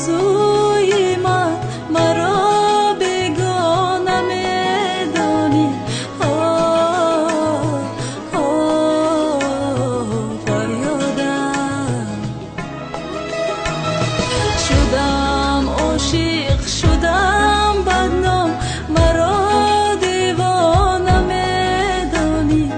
سوی من مرا بیگانه میدانی. فریادم شدم عاشق شدم بدنام مرا دیوانه میدانی.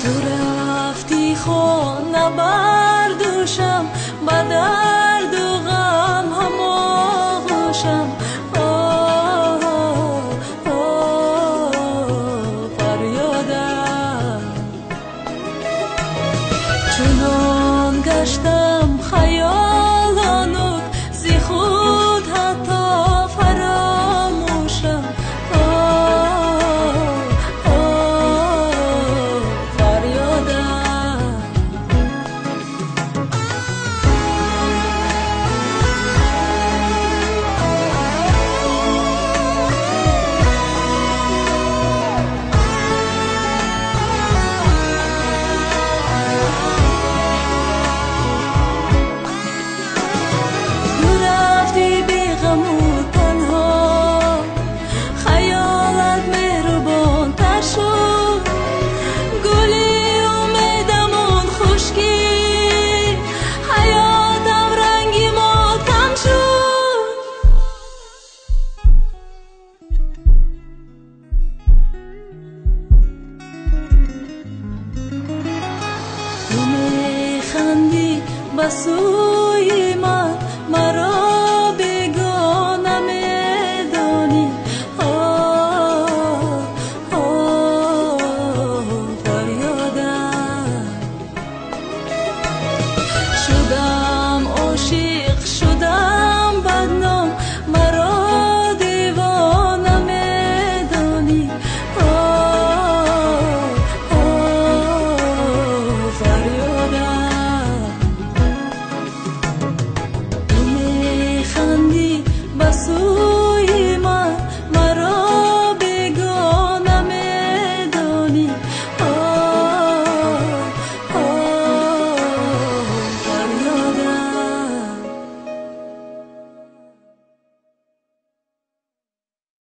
تو رفتی خانه بردوشم با درد و غم هم آغوشم. فریادم چنان گشتم خیالانوت زی خود حتی فراموشم. بسوی من مرا بیگانه میدانی. فریادم شدم عاشق شدم بدنام مرا دیوانه میدانی. سوی من مرا بیگانه میدانی.